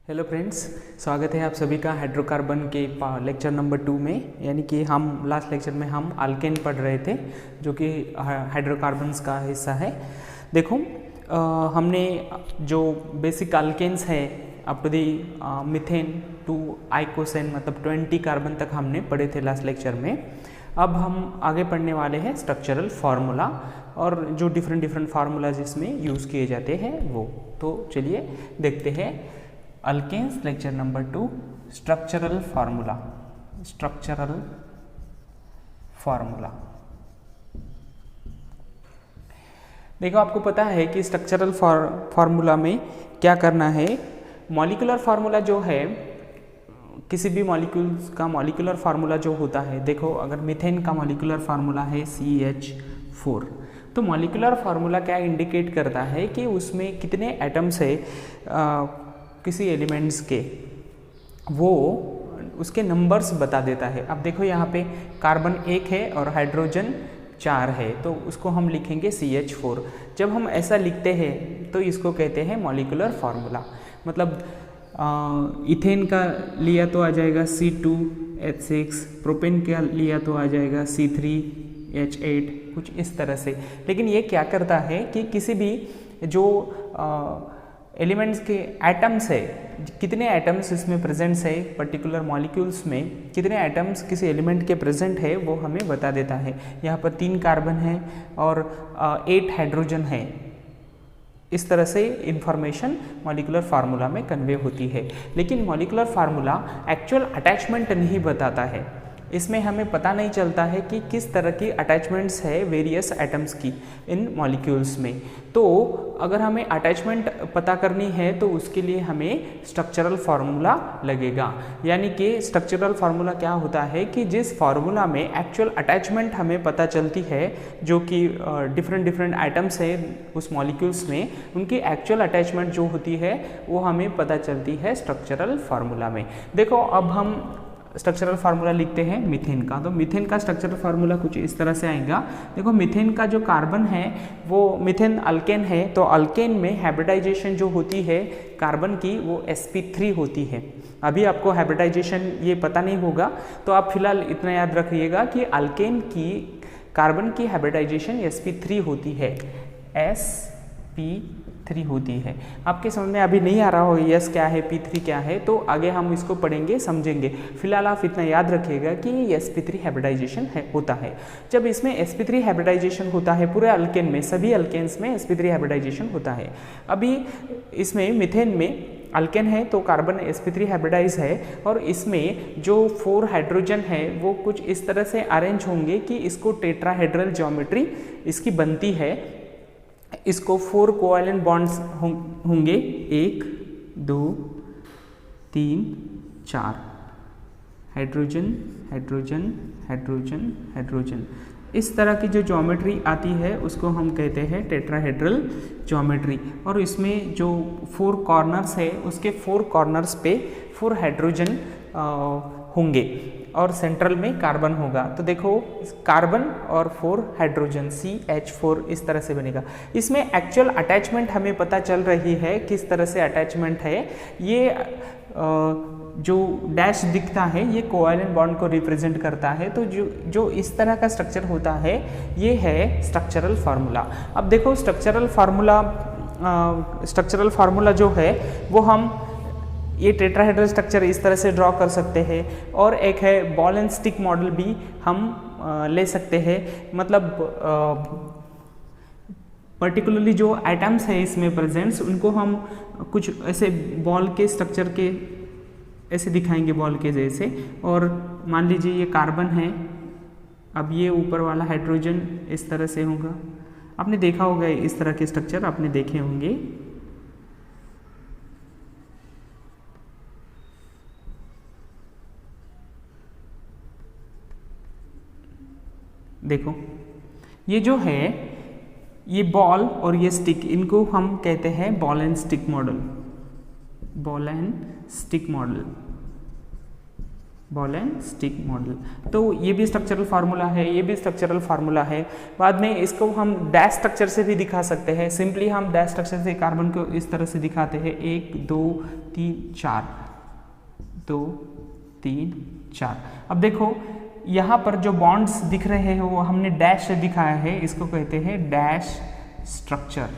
Hello friends, स्वागत है आप सभी का हाइड्रोकार्बन के लेक्चर नंबर 2 में। यानी कि हम लास्ट लेक्चर में हम अल्केन पढ़ रहे थे जो कि हाइड्रोकार्बन्स का हिस्सा है। देखो हमने जो बेसिक अल्केन्स है up to the methane to icosane मतलब 20 कार्बन तक हमने पढ़े थे लास्ट लेक्चर में। अब हम आगे पढ़ने वाले हैं स्ट्रक्चरल फार्मूला और जो डिफरेंट फार्मूलाज इसमें यूज़ किए जाते हैं वो। तो चलिए देखते हैं alkanes lecture number 2 structural formula. देखो आपको पता है कि स्ट्रक्चरल फार्मूला में क्या करना है। मॉलिक्यूलर फार्मूला जो है किसी भी मॉलिक्यूल्स का मॉलिक्यूलर फार्मूला जो होता है, देखो अगर मीथेन का मॉलिक्यूलर फार्मूला है CH4 तो मॉलिक्यूलर फार्मूला क्या इंडिकेट करता है कि उसमें कितने एटम्स है किसी एलिमेंट्स के, वो उसके नंबर्स बता देता है। अब देखो यहाँ पे कार्बन 1 है और हाइड्रोजन 4 है तो उसको हम लिखेंगे CH4। जब हम ऐसा लिखते हैं तो इसको कहते हैं मॉलिक्यूलर फार्मूला। मतलब इथेन का लिया तो आ जाएगा C2H6, प्रोपेन का लिया तो आ जाएगा C3H8, कुछ इस तरह से। लेकिन ये क्या करता है कि किसी भी जो एलिमेंट्स के एटम्स है, कितने एटम्स इसमें प्रेजेंट्स है पर्टिकुलर मॉलिक्यूल्स में, कितने एटम्स किसी एलिमेंट के प्रेजेंट है वो हमें बता देता है। यहाँ पर 3 कार्बन है और 8 हाइड्रोजन है। इस तरह से इंफॉर्मेशन मॉलिक्यूलर फार्मूला में कन्वे होती है। लेकिन मॉलिक्यूलर फार्मूला एक्चुअल अटैचमेंट नहीं बताता है। इसमें हमें पता नहीं चलता है कि किस तरह की अटैचमेंट्स है वेरियस एटम्स की इन मॉलिक्यूल्स में। तो अगर हमें अटैचमेंट पता करनी है तो उसके लिए हमें स्ट्रक्चरल फार्मूला लगेगा। यानी कि स्ट्रक्चरल फार्मूला क्या होता है कि जिस फार्मूला में एक्चुअल अटैचमेंट हमें पता चलती है, जो कि डिफरेंट एटम्स है उस मॉलिक्यूल्स में, उनकी एक्चुअल अटैचमेंट जो होती है वो हमें पता चलती है स्ट्रक्चरल फार्मूला में। देखो अब हम स्ट्रक्चरल फार्मूला लिखते हैं मीथेन का। तो मीथेन का स्ट्रक्चरल फार्मूला कुछ इस तरह से आएगा। देखो मीथेन का जो कार्बन है वो मीथेन अल्केन है, तो अल्केन में हाइब्रिडाइजेशन जो होती है कार्बन की वो sp3 होती है। अभी आपको हाइब्रिडाइजेशन ये पता नहीं होगा तो आप फिलहाल इतना याद रखिएगा कि अल्केन की कार्बन की हाइब्रिडाइजेशन sp3 होती है, sp3 होती है। आपके समझ में अभी नहीं आ रहा हो यस क्या है p3 क्या है, तो आगे हम इसको पढ़ेंगे समझेंगे। फिलहाल आप इतना याद रखिएगा कि ये sp3 हाइब्रिडाइजेशन होता है। जब इसमें sp3 हाइब्रिडाइजेशन होता है पूरे अल्केन में, सभी अल्केन्स में sp3 हाइब्रिडाइजेशन होता है। अभी इसमें मीथेन में अल्केन है तो कार्बन sp3 हाइब्रिडाइज है और इसमें जो 4 हाइड्रोजन है वो कुछ इस तरह से अरेंज होंगे कि इसको टेट्राहेड्रल ज्योमेट्री इसकी बनती है। इसको 4 कोवैलेंट बॉन्ड्स होंगे, 1 2 3 4, हाइड्रोजन हाइड्रोजन हाइड्रोजन हाइड्रोजन। इस तरह की जो ज्योमेट्री आती है उसको हम कहते हैं टेट्राहेड्रल ज्योमेट्री। और इसमें जो 4 कॉर्नर्स है उसके 4 कॉर्नर्स पे 4 हाइड्रोजन होंगे और सेंट्रल में कार्बन होगा। तो देखो कार्बन और 4 हाइड्रोजन CH4 इस तरह से बनेगा। इसमें एक्चुअल अटैचमेंट हमें पता चल रही है किस तरह से अटैचमेंट है। ये जो डैश दिखता है ये कोवैलेंट बॉन्ड को रिप्रेजेंट करता है। तो जो इस तरह का स्ट्रक्चर होता है ये है स्ट्रक्चरल फार्मूला। अब देखो स्ट्रक्चरल फार्मूला जो है वो हम ये टेट्राहेड्रल स्ट्रक्चर इस तरह से ड्रॉ कर सकते हैं। और एक है बॉल एंड स्टिक मॉडल भी हम ले सकते हैं। मतलब पर्टिकुलरली जो एटम्स है इसमें प्रेजेंट्स उनको हम कुछ ऐसे बॉल के स्ट्रक्चर के ऐसे दिखाएंगे, बॉल के जैसे। और मान लीजिए ये कार्बन है, अब ये ऊपर वाला हाइड्रोजन इस तरह से होगा। आपने देखा होगा इस तरह के स्ट्रक्चर आपने देखे होंगे। देखो ये जो है ये बॉल और ये स्टिक, इनको हम कहते हैं ball and stick model. Ball and stick model ball and stick model. तो ये भी स्ट्रक्चरल फार्मूला है, ये भी स्ट्रक्चरल फार्मूला है। बाद में इसको हम डैश स्ट्रक्चर से भी दिखा सकते हैं। सिंपली हम डैश स्ट्रक्चर से कार्बन को इस तरह से दिखाते हैं, 1 2 3 4, 2 3 4। अब देखो यहाँ पर जो बॉन्ड्स दिख रहे हैं वो हमने डैश से दिखाया है, इसको कहते हैं डैश स्ट्रक्चर।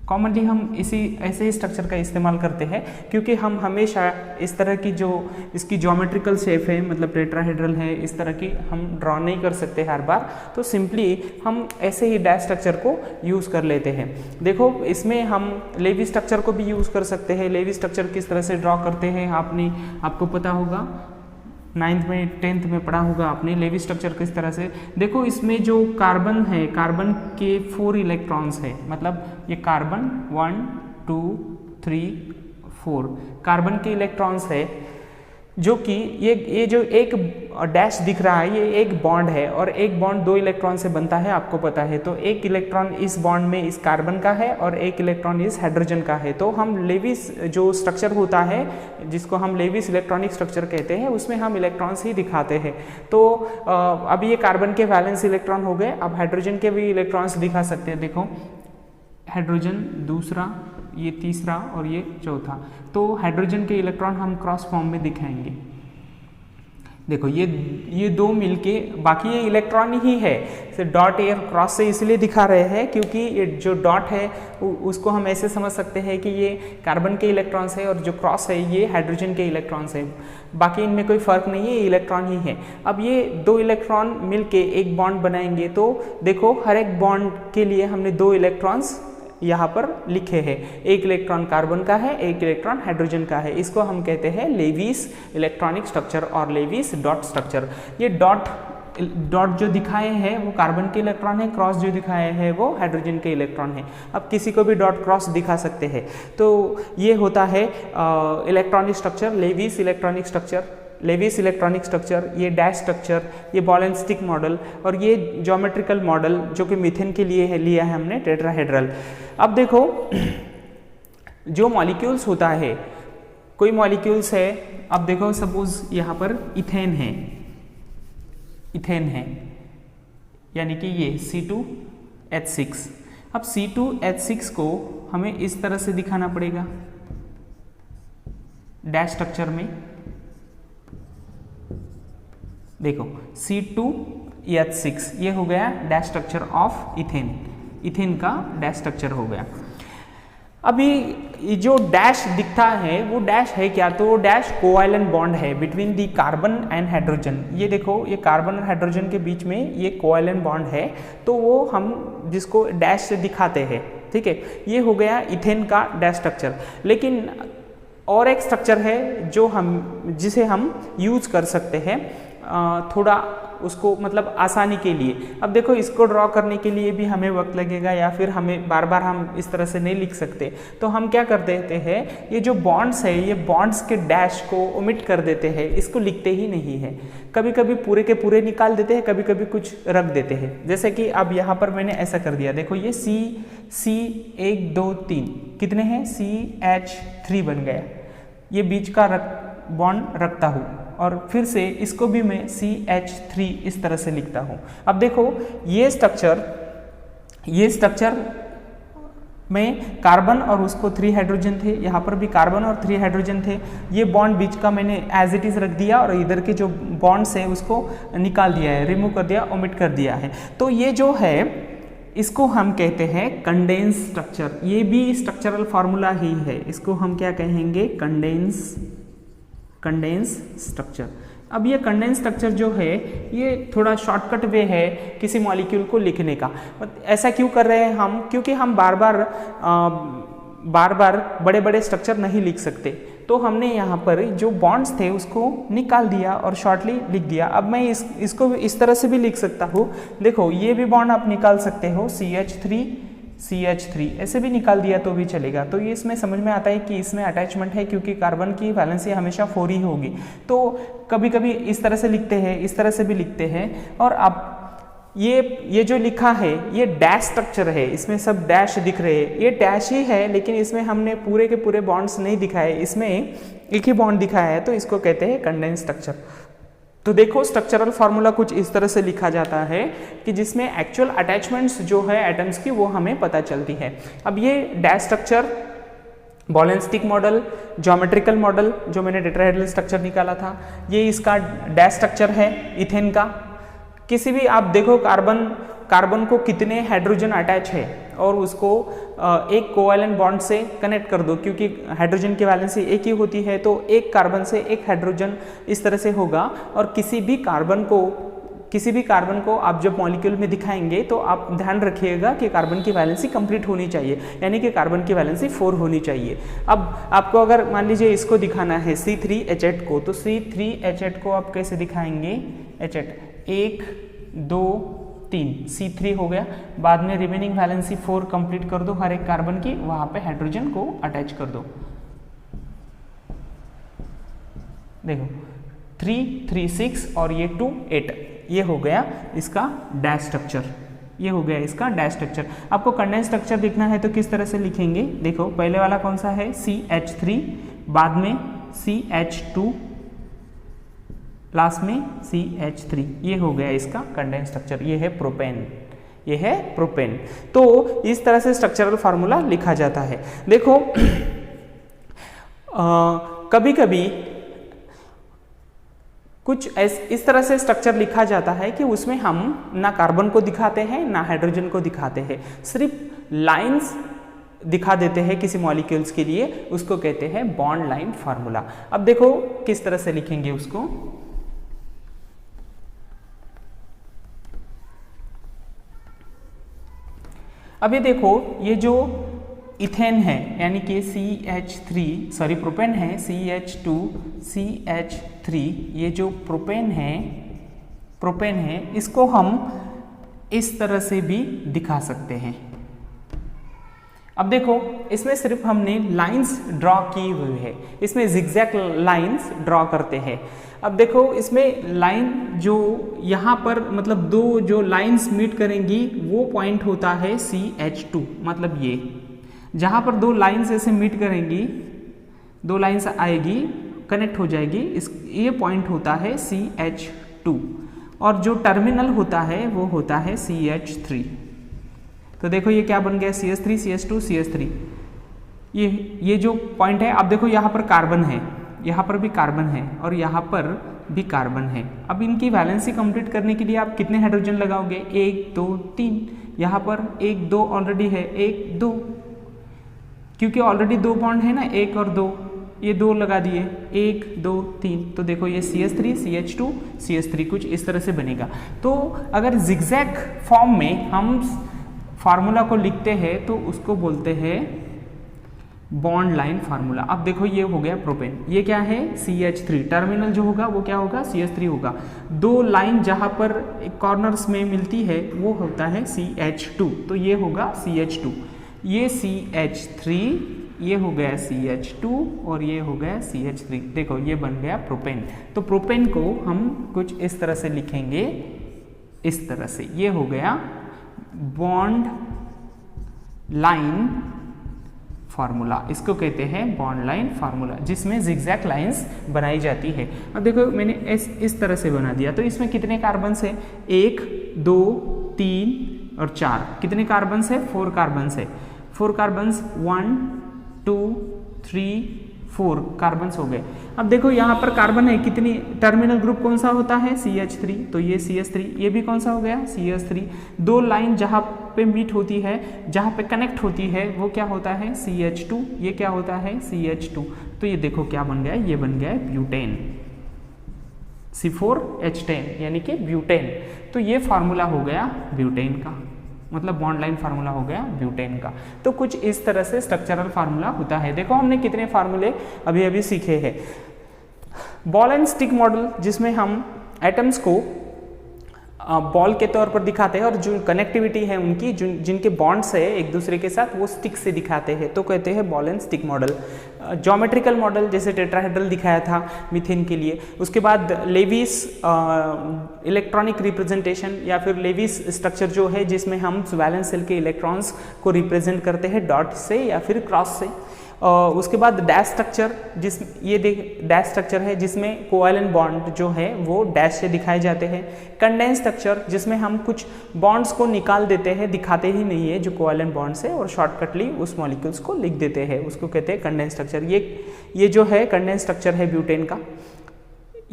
कॉमनली हम ऐसे ही स्ट्रक्चर का इस्तेमाल करते हैं क्योंकि हम हमेशा इस तरह की जो इसकी ज्योमेट्रिकल शेप है, मतलब टेट्राहेड्रल है, इस तरह की हम ड्रॉ नहीं कर सकते हर बार, तो सिंपली हम ऐसे ही डैश स्ट्रक्चर को यूज़ कर लेते हैं। देखो इसमें हम लेवी स्ट्रक्चर को भी यूज़ कर सकते हैं। लेवी स्ट्रक्चर किस तरह से ड्रॉ करते हैं आपको पता होगा, 9th में 10th में पढ़ा होगा आपने लेवी स्ट्रक्चर किस तरह से। देखो इसमें जो कार्बन है, कार्बन के 4 इलेक्ट्रॉन्स है, मतलब ये कार्बन 1 2 3 4 कार्बन के इलेक्ट्रॉन्स है, जो कि ये जो एक डैश दिख रहा है ये एक बॉन्ड है और एक बॉन्ड 2 इलेक्ट्रॉन से बनता है, आपको पता है। तो एक इलेक्ट्रॉन इस बॉन्ड में इस कार्बन का है और एक इलेक्ट्रॉन इस हाइड्रोजन का है। तो हम लेविस जो स्ट्रक्चर होता है जिसको हम लेविस इलेक्ट्रॉनिक स्ट्रक्चर कहते हैं, उसमें हम इलेक्ट्रॉन्स ही दिखाते हैं। तो अब ये कार्बन के वैलेंस इलेक्ट्रॉन हो गए। अब हाइड्रोजन के भी इलेक्ट्रॉन्स दिखा सकते हैं। देखो हाइड्रोजन दूसरा, ये तीसरा और ये चौथा। तो हाइड्रोजन के इलेक्ट्रॉन हम क्रॉस फॉर्म में दिखाएंगे। देखो ये 2 मिलके, बाकी ये इलेक्ट्रॉन ही है, से डॉट एयर क्रॉस से इसलिए दिखा रहे हैं क्योंकि ये जो डॉट है उसको हम ऐसे समझ सकते हैं कि ये कार्बन के इलेक्ट्रॉन्स है और जो क्रॉस है ये हाइड्रोजन के इलेक्ट्रॉन्स है। बाकी इनमें कोई फर्क नहीं है, ये इलेक्ट्रॉन ही है। अब ये 2 इलेक्ट्रॉन मिलके एक बॉन्ड बनाएंगे। तो देखो हर एक बॉन्ड के लिए हमने 2 इलेक्ट्रॉन्स यहाँ पर लिखे हैं। एक इलेक्ट्रॉन कार्बन का है, एक इलेक्ट्रॉन हाइड्रोजन का है। इसको हम कहते हैं लेविस इलेक्ट्रॉनिक स्ट्रक्चर और लेविस डॉट स्ट्रक्चर। ये डॉट जो दिखाए हैं वो कार्बन के इलेक्ट्रॉन है, क्रॉस जो दिखाए हैं वो हाइड्रोजन के इलेक्ट्रॉन है। अब किसी को भी डॉट क्रॉस दिखा सकते हैं। तो ये होता है electronic structure, Lewis electronic structure, Lewis electronic structure, ये डैश स्ट्रक्चर, ये बॉल एंड स्टिक मॉडल और ये ज्योमेट्रिकल मॉडल जो कि मीथेन के लिए है, लिया है हमने टेट्राहेड्रल। अब देखो जो मॉलिक्यूल्स होता है, कोई मॉलिक्यूल्स है, अब देखो सपोज यहाँ पर इथेन है, इथेन है, यानी कि ये C2H6। अब C2H6 को हमें इस तरह से दिखाना पड़ेगा डैश स्ट्रक्चर में। देखो C2H6 ये हो गया dash structure of ethane, ethane का डैश स्ट्रक्चर हो गया। अभी जो डैश दिखता है वो डैश है क्या? तो डैश कोवैलेंट बॉन्ड है between the carbon and hydrogen. ये देखो ये कार्बन और हाइड्रोजन के बीच में ये कोवैलेंट बॉन्ड है, तो वो हम जिसको डैश से दिखाते हैं, ठीक है। ये हो गया इथेन का डैश स्ट्रक्चर। लेकिन और एक स्ट्रक्चर है जो जिसे हम यूज कर सकते हैं थोड़ा उसको मतलब आसानी के लिए। अब देखो इसको ड्रॉ करने के लिए भी हमें वक्त लगेगा या फिर हमें बार बार हम इस तरह से नहीं लिख सकते, तो हम क्या कर देते हैं, ये जो बॉन्ड्स है ये बॉन्ड्स के डैश को ओमिट कर देते हैं, इसको लिखते ही नहीं है। कभी कभी पूरे के पूरे निकाल देते हैं, कभी कभी कुछ रख देते हैं। जैसे कि अब यहाँ पर मैंने ऐसा कर दिया, देखो ये C 1 2 3 कितने हैं, CH3 बन गया। ये बीच का बॉन्ड रखता हूँ और फिर से इसको भी मैं CH3 इस तरह से लिखता हूँ। अब देखो ये स्ट्रक्चर में कार्बन और उसको 3 हाइड्रोजन थे, यहाँ पर भी कार्बन और 3 हाइड्रोजन थे। ये बॉन्ड बीच का मैंने एज इट इज़ रख दिया और इधर के जो बॉन्ड्स है उसको निकाल दिया है, रिमूव कर दिया, ओमिट कर दिया है। तो ये जो है इसको हम कहते हैं कंडेंस स्ट्रक्चर। ये भी स्ट्रक्चरल फार्मूला ही है, इसको हम क्या कहेंगे, कंडेंस स्ट्रक्चर। अब ये कंडेंस स्ट्रक्चर जो है ये थोड़ा शॉर्टकट वे है किसी मॉलिक्यूल को लिखने का। ऐसा क्यों कर रहे हैं हम, क्योंकि हम बार बार बड़े बड़े स्ट्रक्चर नहीं लिख सकते, तो हमने यहाँ पर जो बॉन्ड्स थे उसको निकाल दिया और शॉर्टली लिख दिया। अब मैं इसको इस तरह से भी लिख सकता हूँ, देखो ये भी बॉन्ड आप निकाल सकते हो, CH3 ऐसे भी निकाल दिया तो भी चलेगा। तो ये इसमें समझ में आता है कि इसमें अटैचमेंट है, क्योंकि कार्बन की वैलेंसी हमेशा 4 ही होगी। तो कभी कभी इस तरह से लिखते हैं, इस तरह से भी लिखते हैं। और अब ये जो लिखा है ये डैश स्ट्रक्चर है, इसमें सब डैश दिख रहे हैं, ये डैश ही है, लेकिन इसमें हमने पूरे के पूरे बॉन्ड्स नहीं दिखाए, इसमें एक ही बॉन्ड दिखाया है, तो इसको कहते हैं कंडेंस स्ट्रक्चर। तो देखो स्ट्रक्चरल फार्मूला कुछ इस तरह से लिखा जाता है कि जिसमें एक्चुअल अटैचमेंट्स जो है एटम्स की वो हमें पता चलती है। अब ये dash structure, ball and stick model, geometrical model जो मैंने टेट्राहेड्रल स्ट्रक्चर निकाला था, ये इसका डैश स्ट्रक्चर है इथेन का। किसी भी आप देखो कार्बन को कितने हाइड्रोजन अटैच है और उसको एक कोवैलेंट बॉन्ड से कनेक्ट कर दो, क्योंकि हाइड्रोजन की वैलेंसी एक ही होती है, तो एक कार्बन से एक हाइड्रोजन इस तरह से होगा। और किसी भी कार्बन को आप जब मॉलिक्यूल में दिखाएंगे तो आप ध्यान रखिएगा कि कार्बन की वैलेंसी कंप्लीट होनी चाहिए, यानी कि कार्बन की वैलेंसी 4 होनी चाहिए। अब आपको अगर मान लीजिए इसको दिखाना है C3H8 को, तो C3H8 को आप कैसे दिखाएंगे, H8 1 2 3 C3 हो गया, बाद में रिमेनिंग वैलेंसी 4 कंप्लीट कर दो हर एक कार्बन की, वहां पे हाइड्रोजन को अटैच कर दो। देखो 3 3 6 और ये 2 8, ये हो गया इसका डैश स्ट्रक्चर, ये हो गया इसका डैश स्ट्रक्चर। आपको कंडेंस स्ट्रक्चर देखना है तो किस तरह से लिखेंगे, देखो पहले वाला कौन सा है CH3, बाद में CH2, लास्ट में CH3, ये हो गया इसका कंडेंस स्ट्रक्चर। ये है प्रोपेन, ये है प्रोपेन। तो इस तरह से स्ट्रक्चरल फार्मूला लिखा जाता है। देखो कभी कभी कुछ इस तरह से स्ट्रक्चर लिखा जाता है कि उसमें हम ना कार्बन को दिखाते हैं ना हाइड्रोजन को दिखाते हैं, सिर्फ लाइंस दिखा देते हैं किसी मॉलिक्यूल्स के लिए, उसको कहते हैं बॉन्ड लाइन फार्मूला। अब देखो किस तरह से लिखेंगे उसको, अभी देखो ये जो इथेन है यानी कि CH3 प्रोपेन है, CH2 CH3, ये जो प्रोपेन है इसको हम इस तरह से भी दिखा सकते हैं। अब देखो इसमें सिर्फ हमने लाइंस ड्रॉ की हुई है, इसमें जिगजैग लाइंस ड्रॉ करते हैं। अब देखो इसमें लाइन जो यहाँ पर मतलब दो जो लाइंस मीट करेंगी वो पॉइंट होता है CH2, मतलब ये जहाँ पर दो लाइंस ऐसे मीट करेंगी, दो लाइंस आएगी कनेक्ट हो जाएगी, ये पॉइंट होता है CH2, और जो टर्मिनल होता है वो होता है CH3। तो देखो ये क्या बन गया, CH3 CH2 CH3, ये जो पॉइंट है। अब देखो यहाँ पर कार्बन है, यहाँ पर भी कार्बन है और यहाँ पर भी कार्बन है। अब इनकी वैलेंसी कंप्लीट करने के लिए आप कितने हाइड्रोजन लगाओगे, 1 2 3, यहाँ पर 1 2 ऑलरेडी है, 1 2, क्योंकि ऑलरेडी 2 बॉन्ड है ना, 1 और 2, ये 2 लगा दिए, 1 2 3। तो देखो ये CH3 CH2 CH3 कुछ इस तरह से बनेगा। तो अगर जिगजैग फॉर्म में हम फार्मूला को लिखते हैं तो उसको बोलते हैं बॉन्ड लाइन फार्मूला। अब देखो ये हो गया प्रोपेन, ये क्या है CH3, टर्मिनल जो होगा वो क्या होगा CH3 होगा। दो लाइन जहां पर कॉर्नर्स में मिलती है वो होता है CH2, तो ये होगा CH2, ये CH3, ये हो गया CH2 और ये हो गया CH3। देखो ये बन गया प्रोपेन। तो प्रोपेन को हम कुछ इस तरह से लिखेंगे, इस तरह से, ये हो गया बॉन्ड लाइन फार्मूला, इसको कहते हैं बॉन्ड लाइन फार्मूला, जिसमें जिगजैग लाइंस बनाई जाती है। अब देखो मैंने इस तरह से बना दिया, तो इसमें कितने कार्बन है, 1 2 3 और 4, कितने कार्बन है, 4 कार्बन है, 4 कार्बन 1 2 3 4 कार्बन हो गए। अब देखो यहाँ पर कार्बन है कितनी, टर्मिनल ग्रुप कौन सा होता है CH3, तो ये CH3, ये भी कौन सा हो गया CH3। दो लाइन जहाँ पे मीट होती है, जहाँ पे कनेक्ट होती है वो क्या होता है CH2, ये क्या होता है CH2। तो ये देखो क्या बन गया, ये बन गया ब्यूटेन, C4H10 यानी कि ब्यूटेन। तो ये फार्मूला हो गया ब्यूटेन का, मतलब बॉन्ड लाइन फार्मूला हो गया ब्यूटेन का। तो कुछ इस तरह से स्ट्रक्चरल फार्मूला होता है। देखो हमने कितने फार्मूले अभी अभी सीखे हैं। बॉल एंड स्टिक मॉडल, जिसमें हम एटम्स को बॉल के तौर पर दिखाते हैं और जो कनेक्टिविटी है उनकी जिनके बॉन्ड्स है एक दूसरे के साथ वो स्टिक से दिखाते हैं, तो कहते हैं ball and stick model. Geometrical model जैसे टेट्राहेड्रल दिखाया था मीथेन के लिए। उसके बाद लेविस इलेक्ट्रॉनिक रिप्रेजेंटेशन या फिर लेविस स्ट्रक्चर जो है जिसमें हम वैलेंस सेल के इलेक्ट्रॉन्स को रिप्रेजेंट करते हैं डॉट से या फिर क्रॉस से। उसके बाद डैश स्ट्रक्चर, जिस ये डैश स्ट्रक्चर है जिसमें कोवैलेंट बॉन्ड जो है वो डैश से दिखाए जाते हैं। कंडेंस स्ट्रक्चर जिसमें हम कुछ बॉन्ड्स को निकाल देते हैं, दिखाते ही नहीं है जो कोवैलेंट बॉन्ड्स है, और शॉर्टकटली उस मॉलिक्यूल्स को लिख देते हैं, उसको कहते हैं कंडेंस स्ट्रक्चर। ये जो है कंडेंस स्ट्रक्चर है ब्यूटेन का,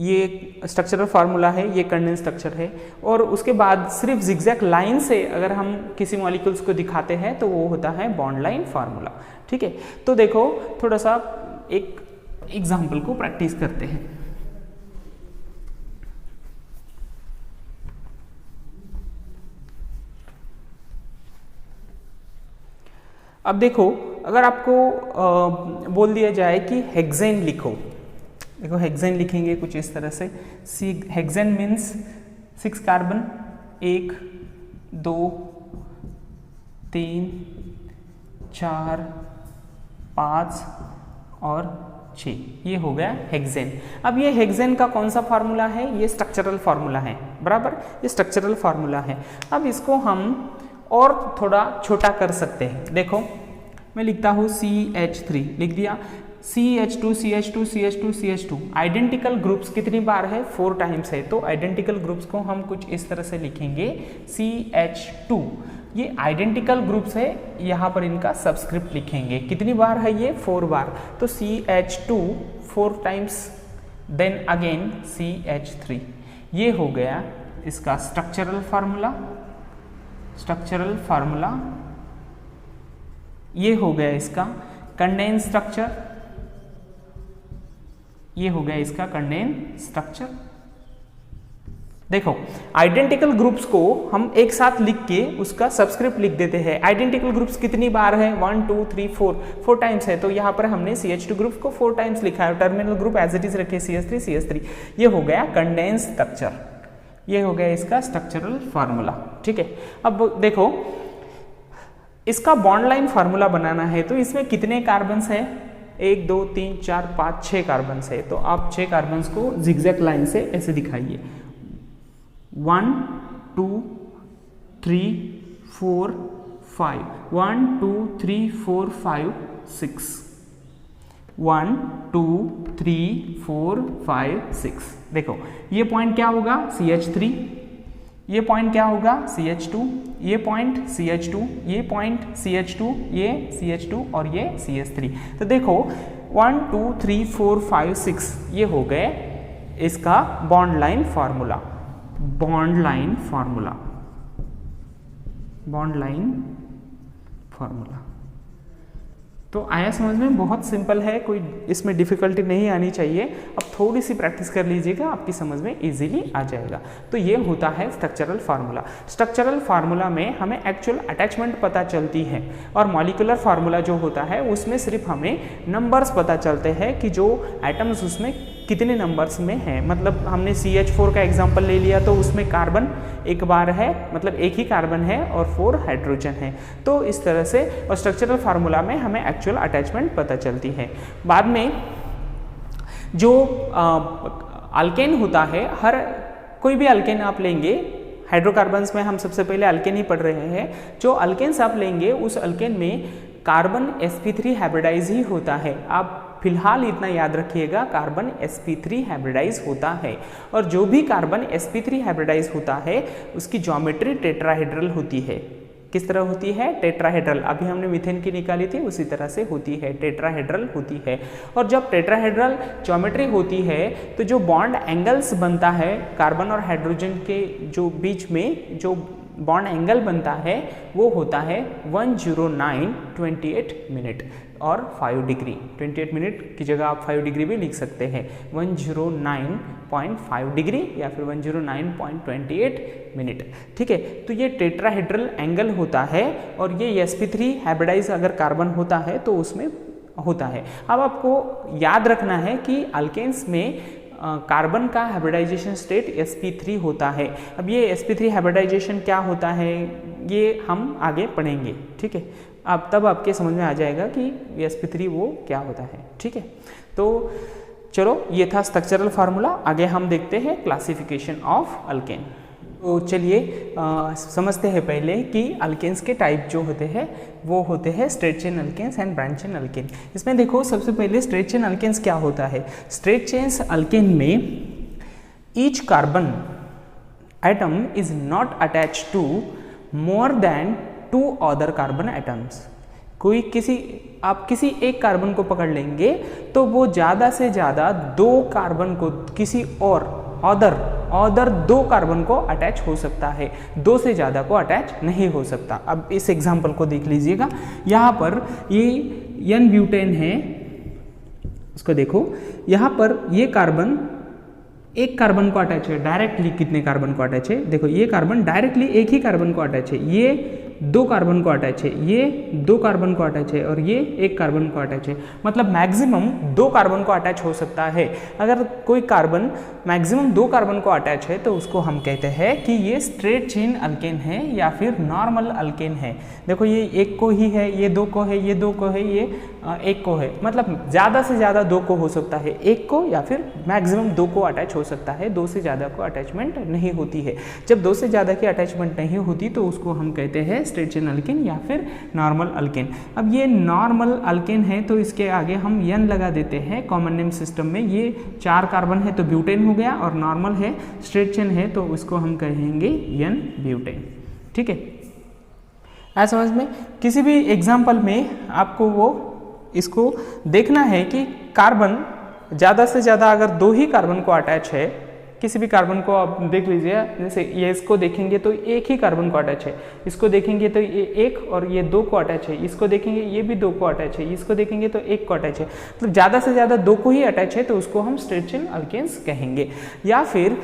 ये स्ट्रक्चरल फार्मूला है, ये कंडेंस स्ट्रक्चर है। और उसके बाद सिर्फ जिगजैग लाइन से अगर हम किसी मॉलिक्यूल्स को दिखाते हैं तो वो होता है बॉन्ड लाइन फार्मूला। ठीक है, तो देखो थोड़ा सा एक एग्जाम्पल को प्रैक्टिस करते हैं। अब देखो, अगर आपको बोल दिया जाए कि हेक्सेन लिखो, देखो हेक्सेन लिखेंगे कुछ इस तरह से। हेक्सेन मीन्स 6 कार्बन, 1 2 3 4 5 और 6, ये हो गया हेक्सेन। अब ये हेक्सेन का कौन सा फार्मूला है? ये स्ट्रक्चरल फार्मूला है, बराबर, ये स्ट्रक्चरल फार्मूला है। अब इसको हम और थोड़ा छोटा कर सकते हैं। देखो मैं लिखता हूँ CH3, लिख दिया। CH2 CH2 CH2 CH2 identical groups कितनी बार है? 4 टाइम्स है। तो आइडेंटिकल ग्रुप्स को हम कुछ इस तरह से लिखेंगे CH2, ये आइडेंटिकल ग्रुप्स है, यहाँ पर इनका सबस्क्रिप्ट लिखेंगे। कितनी बार है ये? 4 बार। तो CH2 4 times, then again CH3। ये हो गया इसका स्ट्रक्चरल फार्मूला, स्ट्रक्चरल फार्मूला। ये हो गया इसका कंडेंस स्ट्रक्चर, ये हो गया इसका कंडेंस स्ट्रक्चर। देखो आइडेंटिकल ग्रुप्स को हम एक साथ लिख के उसका सबस्क्रिप्ट लिख देते हैं। आइडेंटिकल ग्रुप्स कितनी बार है? 1 2 3 4 टाइम्स है। तो यहाँ पर हमने CH2 ग्रुप को 4 टाइम्स लिखा है। Terminal group as it is रखे CH3। ये हो गया कंडेंस स्ट्रक्चर, ये हो गया इसका स्ट्रक्चरल फार्मूला। ठीक है, अब देखो इसका बॉन्ड लाइन फार्मूला बनाना है तो इसमें कितने कार्बन्स है? 1 2 3 4 5 6 कार्बन्स है। तो आप 6 कार्बन्स को जिगजैग लाइन से ऐसे दिखाइए। 1 2 3 4 5, 1 2 3 4 5 6, 1 2 3 4 5 6। देखो ये पॉइंट क्या होगा? CH3, ये पॉइंट क्या होगा? CH2, ये पॉइंट CH2, ये पॉइंट CH2, ये CH2 और ये CH3। तो देखो 1 2 3 4 5 6 ये हो गए इसका bond line formula, bond line formula, bond line formula. तो आया समझ में? बहुत सिंपल है, कोई इसमें डिफिकल्टी नहीं आनी चाहिए। अब थोड़ी सी प्रैक्टिस कर लीजिएगा, आपकी समझ में इजीली आ जाएगा। तो ये होता है स्ट्रक्चरल फार्मूला। स्ट्रक्चरल फार्मूला में हमें एक्चुअल अटैचमेंट पता चलती है, और मॉलिक्यूलर फार्मूला जो होता है उसमें सिर्फ हमें नंबर्स पता चलते हैं कि जो एटम्स उसमें कितने नंबर्स में है। मतलब हमने CH4 का एग्जाम्पल ले लिया तो उसमें कार्बन एक बार है, मतलब एक ही कार्बन है और 4 हाइड्रोजन है। तो इस तरह से और स्ट्रक्चरल फार्मूला में हमें एक्चुअल अटैचमेंट पता चलती है। बाद में जो अल्केन होता है, हर कोई भी अल्केन आप लेंगे, हाइड्रोकार्बन्स में हम सबसे पहले अल्केन ही पढ़ रहे हैं। जो अल्केन्स आप लेंगे उस अल्केन में कार्बन sp3 हाइब्रिडाइज ही होता है। आप फिलहाल इतना याद रखिएगा, कार्बन sp3 हाइब्रिडाइज होता है, और जो भी कार्बन sp3 हाइब्रिडाइज होता है उसकी ज्योमेट्री टेट्राहेड्रल होती है। किस तरह होती है? टेट्राहेड्रल। अभी हमने मीथेन की निकाली थी उसी तरह से होती है, टेट्राहेड्रल होती है। और जब टेट्राहेड्रल ज्योमेट्री होती है तो जो बॉन्ड एंगल्स बनता है कार्बन और हाइड्रोजन के जो बीच में जो बॉन्ड एंगल बनता है वो होता है 109.28 मिनट और 5 डिग्री। 28 मिनट की जगह आप 5 डिग्री भी लिख सकते हैं, 109.5 डिग्री या फिर 109.28 मिनट। ठीक है, तो ये टेट्राहेड्रल एंगल होता है, और ये sp3 हाइब्रिडाइज अगर कार्बन होता है तो उसमें होता है। अब आपको याद रखना है कि अल्केन्स में कार्बन का हाइब्रिडाइजेशन स्टेट sp3 होता है। अब ये sp3 हाइब्रिडाइजेशन क्या होता है ये हम आगे पढ़ेंगे, ठीक है। अब तब आपके समझ में आ जाएगा कि sp3 वो क्या होता है, ठीक है। तो चलो ये था स्ट्रक्चरल फार्मूला, आगे हम देखते हैं क्लासिफिकेशन ऑफ अल्केन। तो चलिए समझते हैं पहले कि अल्केन्स के टाइप जो होते हैं वो होते हैं straight chain alkanes and branch chain alkane. इसमें देखो सबसे पहले स्ट्रेट चेन अल्केन्स क्या होता है। स्ट्रेट चेन अल्केन में each carbon atom is not attach to more than 2 other carbon atoms. आप किसी एक कार्बन को पकड़ लेंगे तो वो ज़्यादा से ज़्यादा 2 कार्बन को किसी और अदर 2 कार्बन को अटैच हो सकता है, 2 से ज़्यादा को अटैच नहीं हो सकता। अब इस एग्जाम्पल को देख लीजिएगा, यहाँ पर ये n ब्यूटेन है, उसको देखो, यहाँ पर ये कार्बन एक कार्बन को अटैच है, डायरेक्टली कितने कार्बन को अटैच है, देखो ये कार्बन डायरेक्टली एक ही कार्बन को अटैच है, ये 2 कार्बन को अटैच है, ये 2 कार्बन को अटैच है और ये 1 कार्बन को अटैच है। मतलब मैक्सिमम 2 कार्बन को अटैच हो सकता है। अगर कोई कार्बन मैक्सिमम 2 कार्बन को अटैच है तो उसको हम कहते हैं कि ये स्ट्रेट चेन अल्केन है या फिर नॉर्मल अल्केन है। देखो ये 1 को ही है, ये 2 को है, ये 2 को है, ये 1 को है। मतलब ज़्यादा से ज़्यादा 2 को हो सकता है, 1 को या फिर मैक्सिमम 2 को अटैच हो सकता है, 2 से ज़्यादा को अटैचमेंट नहीं होती है। जब 2 से ज़्यादा की अटैचमेंट नहीं होती तो उसको हम कहते हैं स्ट्रेट चेन अल्केन या फिर नॉर्मल अल्केन। अब ये नॉर्मल अल्केन है तो इसके आगे हम n लगा देते हैं कॉमन नेम सिस्टम में। ये 4 कार्बन है तो ब्यूटेन हो गया, और नॉर्मल है स्ट्रेट चेन है तो उसको हम कहेंगे n ब्यूटेन, ठीक है। आया समझ में। किसी भी एग्जाम्पल में आपको वो इसको देखना है कि कार्बन ज़्यादा से ज़्यादा अगर 2 ही कार्बन को अटैच है, किसी भी कार्बन को आप देख लीजिए, जैसे ये इसको देखेंगे तो 1 ही कार्बन को अटैच है, इसको देखेंगे तो ये 1 और ये 2 को अटैच है, इसको देखेंगे ये भी 2 को अटैच है, इसको देखेंगे तो 1 को अटैच है। मतलब ज़्यादा से ज़्यादा 2 को ही अटैच है तो उसको हम स्ट्रेट चेन अल्केन्स कहेंगे। या फिर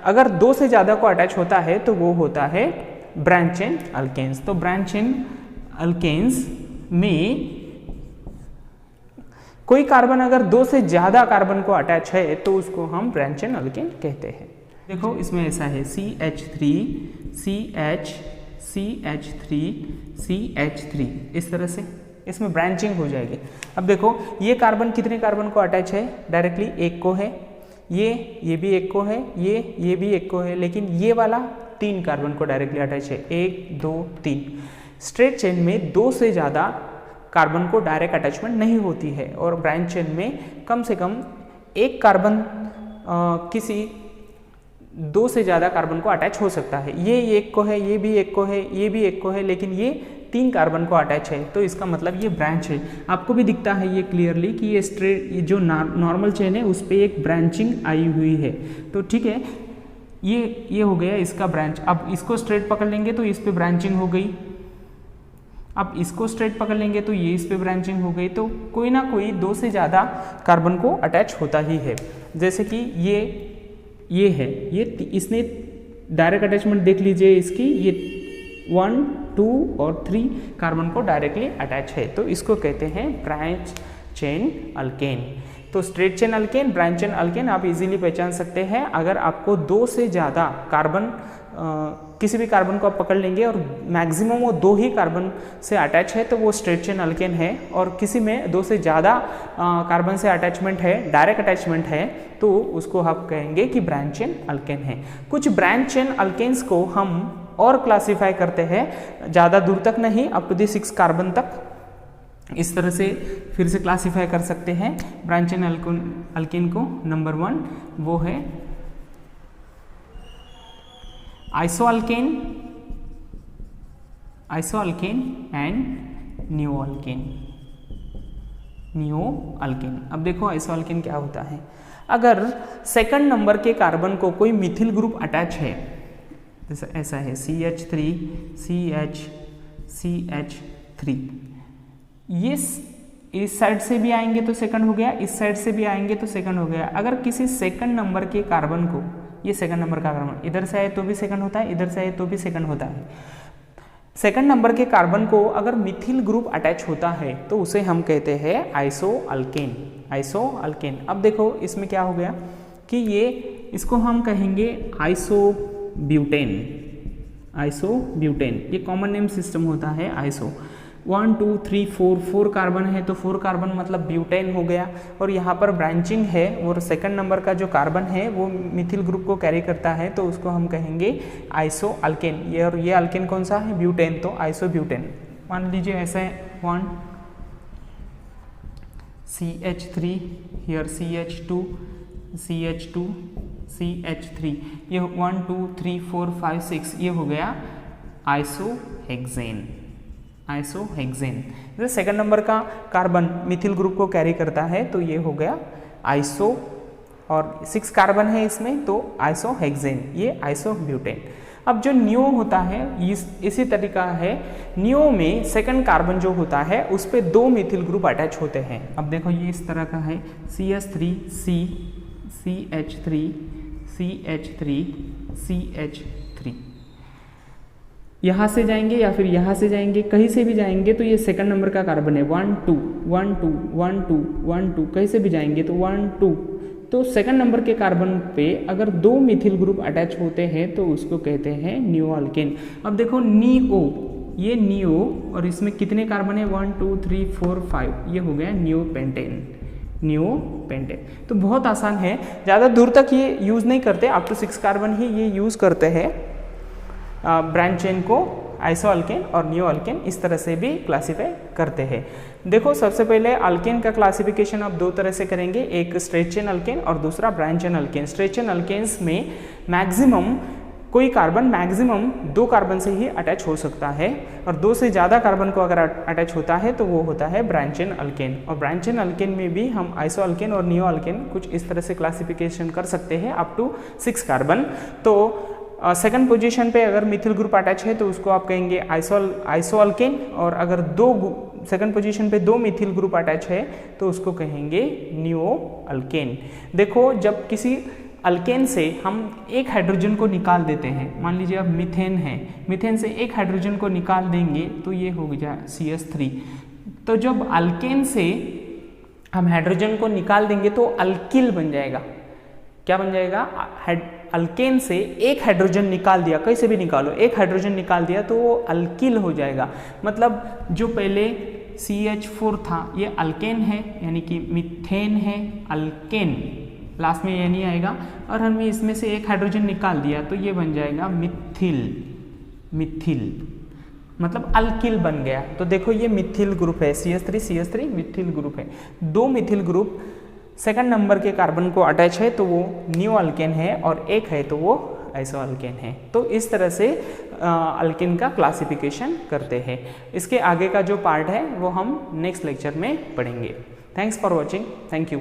अगर 2 से ज़्यादा को अटैच होता है तो वो होता है ब्रांच चेन अल्केन्स। तो ब्रांच चेन अल्केन्स में कोई कार्बन अगर 2 से ज़्यादा कार्बन को अटैच है तो उसको हम ब्रांच चेन अल्केन कहते हैं। देखो इसमें ऐसा है CH3 CH CH3 CH3, इस तरह से इसमें ब्रांचिंग हो जाएगी। अब देखो ये कार्बन कितने कार्बन को अटैच है, डायरेक्टली 1 को है, ये भी 1 को है, ये भी 1 को है, लेकिन ये वाला 3 कार्बन को डायरेक्टली अटैच है, 1 2 3। स्ट्रेट चेन में 2 से ज़्यादा कार्बन को डायरेक्ट अटैचमेंट नहीं होती है, और ब्रांच चेन में कम से कम 1 कार्बन किसी 2 से ज़्यादा कार्बन को अटैच हो सकता है। ये 1 को है, ये भी 1 को है, ये भी 1 को है, लेकिन ये 3 कार्बन को अटैच है, तो इसका मतलब ये ब्रांच है। आपको भी दिखता है ये क्लियरली कि ये स्ट्रेट जो नॉर्मल चेन है उस पर एक ब्रांचिंग आई हुई है। तो ठीक है, ये हो गया इसका ब्रांच। अब इसको स्ट्रेट पकड़ लेंगे तो इस पर ब्रांचिंग हो गई, अब इसको स्ट्रेट पकड़ लेंगे तो ये इस पे ब्रांचिंग हो गई। तो कोई ना कोई 2 से ज़्यादा कार्बन को अटैच होता ही है। जैसे कि ये है, ये इसने डायरेक्ट अटैचमेंट देख लीजिए इसकी, ये 1 2 और 3 कार्बन को डायरेक्टली अटैच है, तो इसको कहते हैं ब्रांच चेन अल्केन। तो straight chain alkane, branch chain alkane आप इजीली पहचान सकते हैं। अगर आपको 2 से ज़्यादा कार्बन किसी भी कार्बन को आप पकड़ लेंगे और मैक्सिमम वो 2 ही कार्बन से अटैच है तो वो स्ट्रेट चेन अल्केन है, और किसी में 2 से ज़्यादा कार्बन से अटैचमेंट है, डायरेक्ट अटैचमेंट है, तो उसको आप कहेंगे कि ब्रांच चेन अल्केन है। कुछ ब्रांच चेन अल्केन्स को हम और क्लासीफाई करते हैं, ज़्यादा दूर तक नहीं, अप टू द 6 कार्बन तक इस तरह से फिर से क्लासीफाई कर सकते हैं ब्रांच चेन अल्केन को। नंबर 1 वो है आइसोअल्केन एंड नियोअल्केन। अब देखो आइसोअल्केन क्या होता है। अगर सेकंड नंबर के कार्बन को कोई मिथिल ग्रुप अटैच है, जैसे ऐसा है CH3 CH3, ये इस साइड से भी आएंगे तो सेकंड हो गया, इस साइड से भी आएंगे तो सेकंड हो गया। अगर किसी सेकंड नंबर के कार्बन को, ये सेकंड नंबर का कार्बन इधर से आए तो भी सेकंड होता है, इधर से आए तो भी सेकंड होता है। सेकंड नंबर के कार्बन को अगर मिथिल ग्रुप अटैच होता है तो उसे हम कहते हैं आइसोअल्केन। अब देखो इसमें क्या हो गया, कि ये इसको हम कहेंगे आइसोब्यूटेन। आइसोब्यूटेन ये कॉमन नेम सिस्टम होता है आइसो। 1 2 3 4 कार्बन है तो 4 कार्बन मतलब ब्यूटेन हो गया। और यहाँ पर ब्रांचिंग है और सेकंड नंबर का जो कार्बन है वो मिथिल ग्रुप को कैरी करता है तो उसको हम कहेंगे आइसो अल्केन। ये और ये अल्केन कौन सा है? ब्यूटेन, तो आइसोब्यूटेन। मान लीजिए ऐसे 1 CH3 here CH2 CH2 CH3 ये 1 2 3 4 5 6 ये हो गया आइसोहेक्सेन। आइसोहेक्सेन जैसे सेकंड नंबर का कार्बन मिथिल ग्रुप को कैरी करता है तो ये हो गया आइसो, और 6 कार्बन है इसमें तो आइसोहेक्सेन, ये आइसोब्यूटेन। अब जो नियो होता है इसी तरीका है। नियो में सेकंड कार्बन जो होता है उस पे 2 मिथिल ग्रुप अटैच होते हैं। अब देखो ये इस तरह का है CH3C CH3 CH3 CH3, यहाँ से जाएंगे या फिर यहाँ से जाएंगे, कहीं से भी जाएंगे तो ये सेकंड नंबर का कार्बन है 1 2 1 2 1 2 1 2, कहीं से भी जाएंगे तो 1 2। तो सेकंड नंबर के कार्बन पे अगर 2 मिथिल ग्रुप अटैच होते हैं तो उसको कहते हैं नियो अल्केन। अब देखो नियो, ये नियो और इसमें कितने कार्बन है 1 2 3 4 5, ये हो गया नियो पेंटेन। नियो पेंटेन तो बहुत आसान है, ज़्यादा दूर तक ये यूज़ नहीं करते, अप टू 6 कार्बन ही ये यूज़ करते हैं ब्रांच चेन को आइसो अल्केन और नियो अल्केन इस तरह से भी क्लासीफाई करते हैं। देखो सबसे पहले अल्केन का क्लासिफिकेशन आप 2 तरह से करेंगे, एक स्ट्रेट चेन अल्केन और दूसरा branch chain alkane. Straight chain alkanes में मैक्सिमम कोई कार्बन मैक्सिमम 2 कार्बन से ही अटैच हो सकता है, और 2 से ज़्यादा कार्बन को अगर अटैच होता है तो वो होता है ब्रांच चेन अल्केन। और ब्रांच चेन अल्केन में भी हम आइसो अल्केन और नियो अल्केन कुछ इस तरह से क्लासिफिकेशन कर सकते हैं अप टू 6 कार्बन। तो सेकंड पोजीशन पे अगर मिथिल ग्रुप अटैच है तो उसको आप कहेंगे आइसो अल्केन, और अगर सेकंड पोजीशन पे 2 मिथिल ग्रुप अटैच है तो उसको कहेंगे नियो अल्केन। देखो जब किसी अल्केन से हम एक हाइड्रोजन को निकाल देते हैं, मान लीजिए अब मीथेन है, मीथेन से एक हाइड्रोजन को निकाल देंगे तो ये हो गया CH3। तो जब अल्केन से हम हाइड्रोजन को निकाल देंगे तो अल्किल बन जाएगा। क्या बन जाएगा? अल्केन से एक हाइड्रोजन निकाल दिया, कहीं से भी निकालो, एक हाइड्रोजन निकाल दिया तो वो अल्किल हो जाएगा। मतलब जो पहले CH4 था ये अल्केन है, यानी कि मीथेन है, अल्केन लास्ट में ये नहीं आएगा, और हमने इसमें से एक हाइड्रोजन निकाल दिया तो ये बन जाएगा मिथिल। मिथिल मतलब अल्किल बन गया। तो देखो ये मिथिल ग्रुप है, CH3 मिथिल ग्रुप है। 2 मिथिल ग्रुप सेकंड नंबर के कार्बन को अटैच है तो वो नियो अल्केन है, और एक है तो वो आइसो अल्केन है। तो इस तरह से अल्केन का क्लासिफिकेशन करते हैं। इसके आगे का जो पार्ट है वो हम नेक्स्ट लेक्चर में पढ़ेंगे। Thanks for watching, thank you.